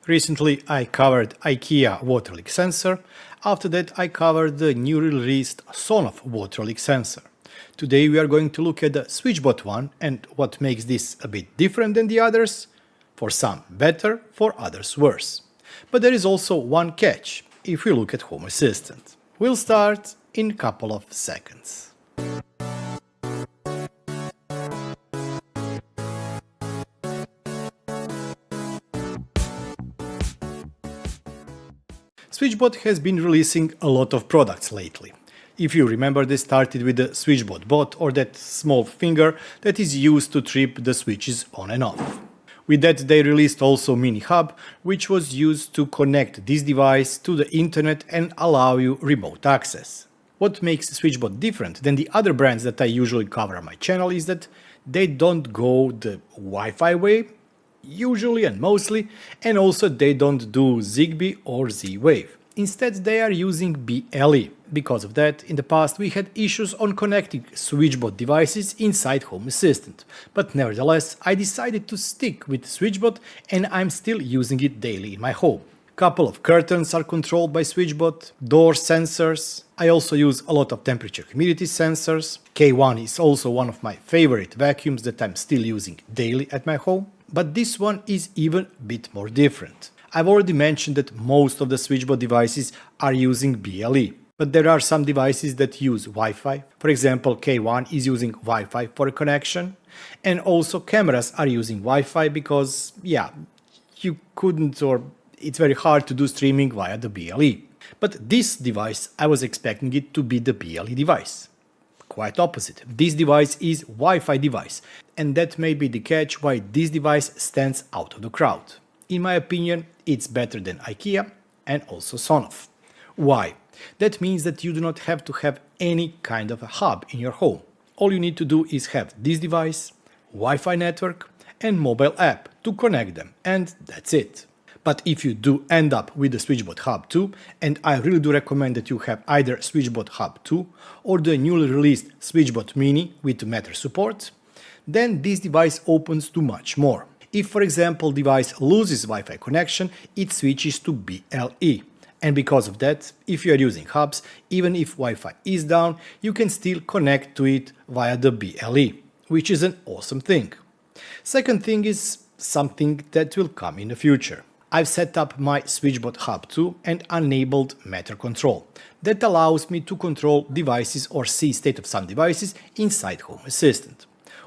Recently I covered IKEA water leak sensor. After that I covered the newly released Sonoff water leak sensor. Today we are going to look at the SwitchBot one and what makes this a bit different than the others. For some better, for others worse. But there is also one catch if we look at Home Assistant. We'll start in a couple of seconds. SwitchBot has been releasing a lot of products lately. If you remember, they started with the SwitchBot bot, or that small finger that is used to trip the switches on and off. With that they released also Mini Hub, which was used to connect this device to the internet and allow you remote access. What makes SwitchBot different than the other brands that I usually cover on my channel is that they don't go the Wi-Fi way, usually and mostly, and also they don't do Zigbee or Z-Wave. Instead they are using BLE. Because of that, in the past we had issues on connecting SwitchBot devices inside Home Assistant, but nevertheless I decided to stick with SwitchBot and I'm still using it daily in my home. Couple of curtains are controlled by SwitchBot, door sensors. I also use a lot of temperature humidity sensors. K1 is also one of my favorite vacuums that I'm still using daily at my home. But this one is even a bit more different. I've already mentioned that most of the SwitchBot devices are using BLE, but there are some devices that use Wi-Fi. For example, K1 is using Wi-Fi for a connection, and also cameras are using Wi-Fi because, yeah, you couldn't, or it's very hard to do streaming via the BLE. But this device, I was expecting it to be the BLE device. Quite opposite. This device is Wi-Fi device, and that may be the catch why this device stands out of the crowd. In my opinion, it's better than IKEA and also Sonoff. Why? That means that you do not have to have any kind of a hub in your home. All you need to do is have this device, Wi-Fi network and mobile app to connect them, and that's it. But if you do end up with the SwitchBot Hub 2, and I really do recommend that you have either SwitchBot Hub 2 or the newly released SwitchBot Mini with Matter support, then this device opens to much more. If, for example, device loses Wi-Fi connection, it switches to BLE. And because of that, if you are using hubs, even if Wi-Fi is down, you can still connect to it via the BLE, which is an awesome thing. Second thing is something that will come in the future. I've set up my SwitchBot Hub 2 and enabled Matter control. That allows me to control devices or see state of some devices inside Home Assistant.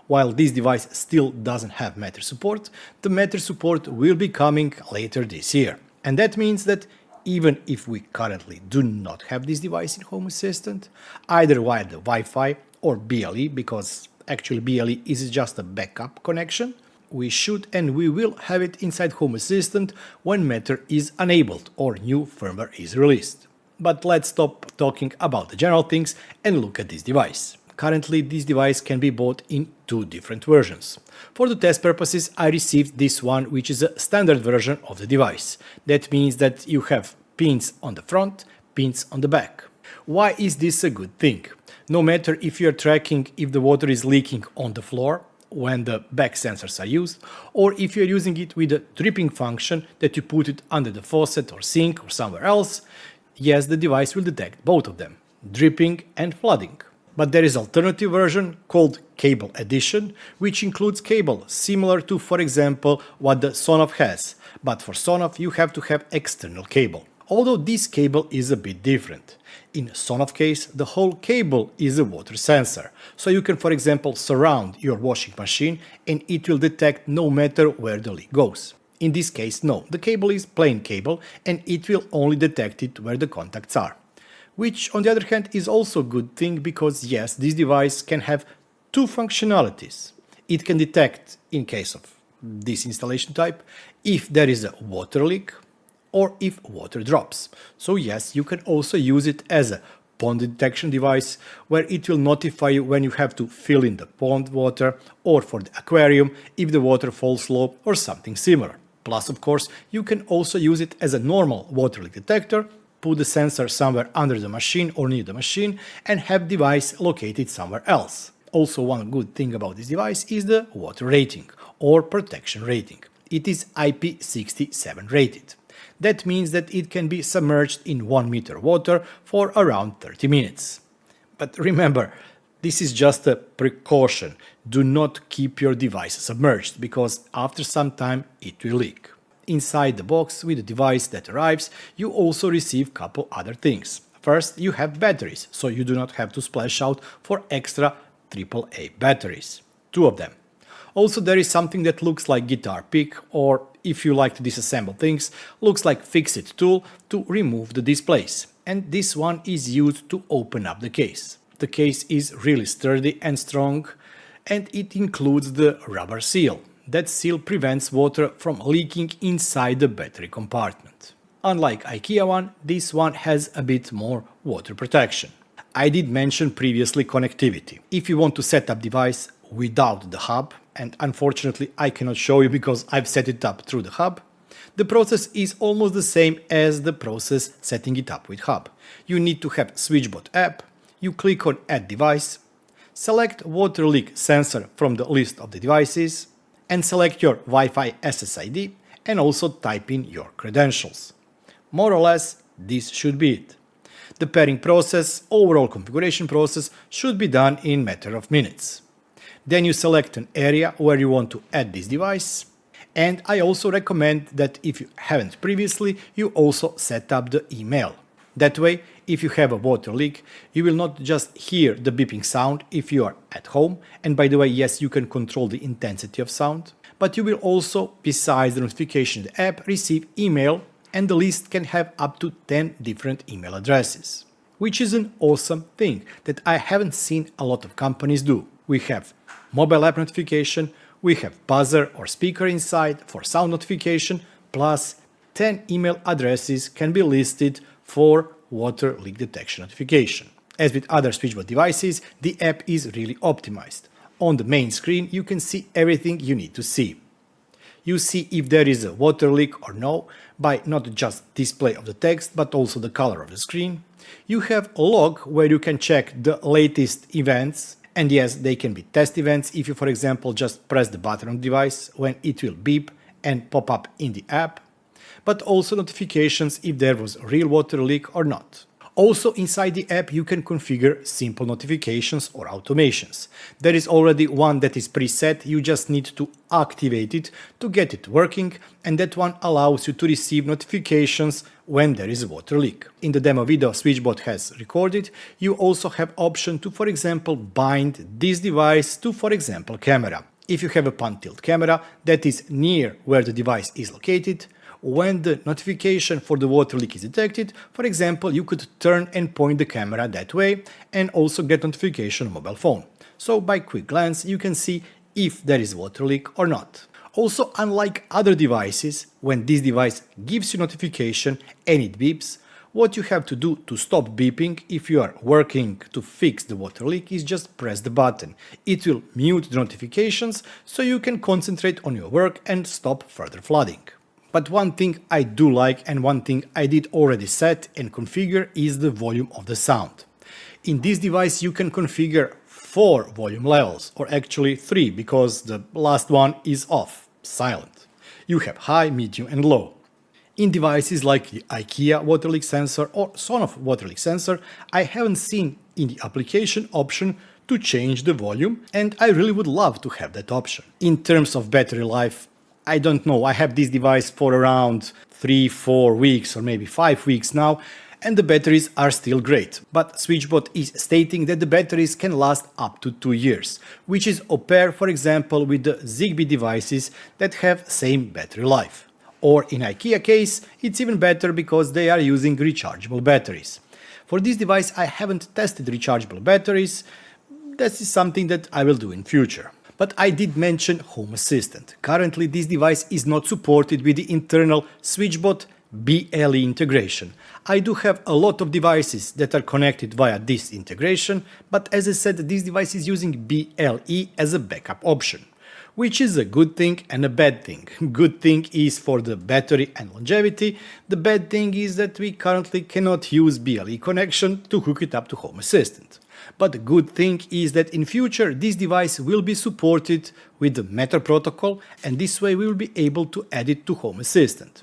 While this device still doesn't have Matter support, the Matter support will be coming later this year. And that means that even if we currently do not have this device in Home Assistant, either via the Wi-Fi or BLE, because actually BLE is just a backup connection, we should and we will have it inside Home Assistant when Matter is enabled or new firmware is released. But let's stop talking about the general things and look at this device. Currently this device can be bought in two different versions. For the test purposes I received this one, which is a standard version of the device. That means that you have pins on the front, pins on the back. Why is this a good thing? No matter if you are tracking if the water is leaking on the floor, when the back sensors are used, or if you're using it with a dripping function that you put it under the faucet or sink or somewhere else, yes, the device will detect both of them, dripping and flooding. But there is an alternative version called Cable Edition, which includes cable similar to, for example, what the Sonoff has, but for Sonoff you have to have external cable. Although this cable is a bit different. In Sonoff case, the whole cable is a water sensor, so you can, for example, surround your washing machine and it will detect no matter where the leak goes. In this case, no, the cable is plain cable and it will only detect it where the contacts are. Which, on the other hand, is also a good thing because, yes, this device can have two functionalities. It can detect, in case of this installation type, if there is a water leak, or if water drops. So yes, you can also use it as a pond detection device, where it will notify you when you have to fill in the pond water, or for the aquarium if the water falls low or something similar. Plus, of course, you can also use it as a normal water leak detector, put the sensor somewhere under the machine or near the machine, and have device located somewhere else. Also, one good thing about this device is the water rating or protection rating. it is IP67 rated. That means that it can be submerged in 1 meter water for around 30 minutes. But remember, this is just a precaution. Do not keep your device submerged, because after some time it will leak. Inside the box with the device that arrives, you also receive a couple other things. First, you have batteries, so you do not have to splash out for extra AAA batteries. 2 of them. Also, there is something that looks like guitar pick, or if you like to disassemble things, looks like fix-it tool to remove the displays. And this one is used to open up the case. The case is really sturdy and strong, and it includes the rubber seal. That seal prevents water from leaking inside the battery compartment. Unlike IKEA one, this one has a bit more water protection. I did mention previously connectivity. If you want to set up device without the hub, and unfortunately I cannot show you because I've set it up through the hub, the process is almost the same as the process setting it up with hub. You need to have SwitchBot app, you click on Add Device, select Water Leak sensor from the list of the devices, and select your Wi-Fi SSID, and also type in your credentials. More or less, this should be it. The pairing process, overall configuration process, should be done in a matter of minutes. Then you select an area where you want to add this device, and I also recommend that if you haven't previously, you also set up the email. That way, if you have a water leak, you will not just hear the beeping sound if you are at home, and by the way, yes, you can control the intensity of sound, but you will also, besides the notification in the app, receive email, and the list can have up to 10 different email addresses, which is an awesome thing that I haven't seen a lot of companies do. We have mobile app notification, we have buzzer or speaker inside for sound notification, plus 10 email addresses can be listed for water leak detection notification. As with other SwitchBot devices, the app is really optimized. On the main screen, you can see everything you need to see. You see if there is a water leak or no by not just display of the text but also the color of the screen. You have a log where you can check the latest events, and yes, they can be test events if you, for example, just press the button on the device when it will beep and pop up in the app, but also notifications if there was a real water leak or not. Also, inside the app you can configure simple notifications or automations. There is already one that is preset, you just need to activate it to get it working, and that one allows you to receive notifications when there is a water leak. In the demo video SwitchBot has recorded, you also have option to, for example, bind this device to, for example, camera. If you have a pan tilt camera that is near where the device is located, when the notification for the water leak is detected, for example, you could turn and point the camera that way and also get notification on mobile phone. So by quick glance you can see if there is water leak or not. Also, unlike other devices, when this device gives you notification and it beeps, what you have to do to stop beeping if you are working to fix the water leak is just press the button. It will mute the notifications so you can concentrate on your work and stop further flooding. But one thing I do like and one thing I did already set and configure is the volume of the sound. In this device you can configure 4 volume levels, or actually 3 because the last one is off, silent. You have high, medium and low. In devices like the IKEA water leak sensor or Sonoff water leak sensor, I haven't seen in the application option to change the volume, and I really would love to have that option. In terms of battery life, I don't know, I have this device for around 3-4 weeks or maybe 5 weeks now, and the batteries are still great. But SwitchBot is stating that the batteries can last up to 2 years, which is a pair, for example, with the Zigbee devices that have same battery life. Or in IKEA case, it's even better because they are using rechargeable batteries. For this device I haven't tested rechargeable batteries. This is something that I will do in future. But I did mention Home Assistant. Currently this device is not supported with the internal SwitchBot BLE integration. I do have a lot of devices that are connected via this integration, but as I said, this device is using BLE as a backup option, which is a good thing and a bad thing. Good thing is for the battery and longevity. The bad thing is that we currently cannot use BLE connection to hook it up to Home Assistant. But the good thing is that in future this device will be supported with the Matter protocol, and this way we will be able to add it to Home Assistant.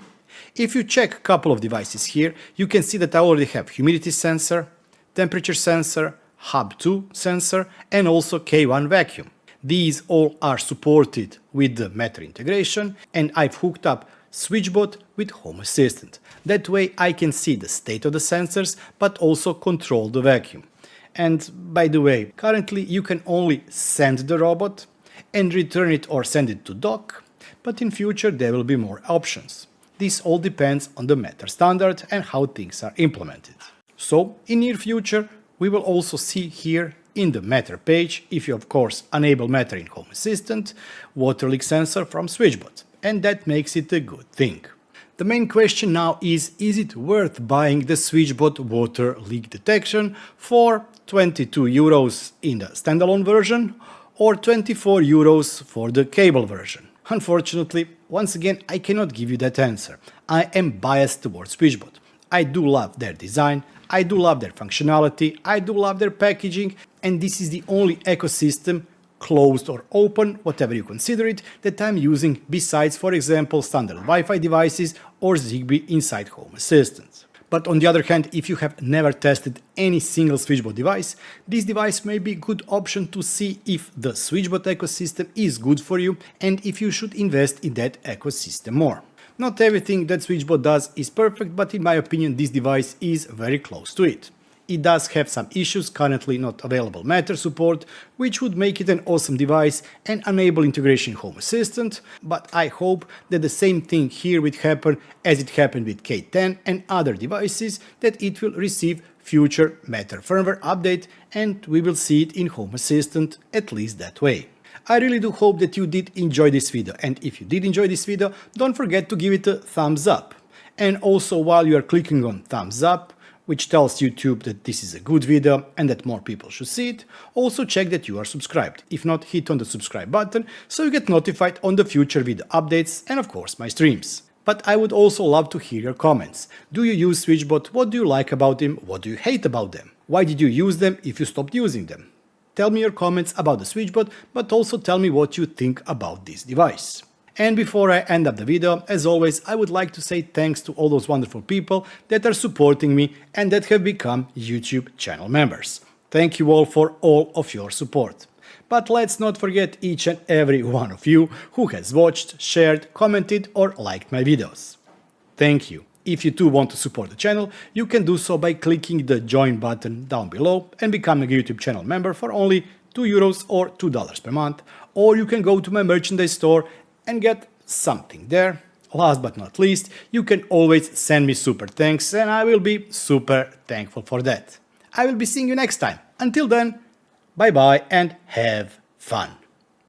If you check a couple of devices here, you can see that I already have humidity sensor, temperature sensor, Hub 2 sensor, and also K1 vacuum. These all are supported with the Matter integration, and I've hooked up SwitchBot with Home Assistant. That way I can see the state of the sensors, but also control the vacuum. And by the way, currently you can only send the robot and return it or send it to dock, but in future there will be more options. This all depends on the Matter standard and how things are implemented. So in near future we will also see here in the Matter page, if you of course enable Matter in Home Assistant, water leak sensor from SwitchBot, and that makes it a good thing. The main question now is it worth buying the SwitchBot Water Leak detection for 22 euros in the standalone version or 24 euros for the cable version? Unfortunately, once again, I cannot give you that answer. I am biased towards SwitchBot. I do love their design, I do love their functionality, I do love their packaging, and this is the only ecosystem, closed or open, whatever you consider it, that I'm using besides, for example, standard Wi-Fi devices or Zigbee inside Home Assistant. But on the other hand, if you have never tested any single SwitchBot device, this device may be a good option to see if the SwitchBot ecosystem is good for you and if you should invest in that ecosystem more. Not everything that SwitchBot does is perfect, but in my opinion this device is very close to it. It does have some issues, currently not available Matter support, which would make it an awesome device and enable integration in Home Assistant, but I hope that the same thing here will happen as it happened with K10 and other devices, that it will receive future Matter firmware update and we will see it in Home Assistant, at least that way. I really do hope that you did enjoy this video, and if you did enjoy this video, don't forget to give it a thumbs up. And also, while you are clicking on thumbs up, which tells YouTube that this is a good video and that more people should see it, also check that you are subscribed. If not, hit on the subscribe button so you get notified on the future video updates and of course my streams. But I would also love to hear your comments. Do you use SwitchBot? What do you like about them? What do you hate about them? Why did you use them if you stopped using them? Tell me your comments about the SwitchBot, but also tell me what you think about this device. And before I end up the video, as always, I would like to say thanks to all those wonderful people that are supporting me and that have become YouTube channel members. Thank you all for all of your support. But let's not forget each and every one of you who has watched, shared, commented or liked my videos. Thank you. If you too want to support the channel, you can do so by clicking the join button down below and becoming a YouTube channel member for only €2 or $2 per month, or you can go to my merchandise store and get something there. Last but not least, you can always send me super thanks and I will be super thankful for that. I will be seeing you next time. Until then, bye bye and have fun.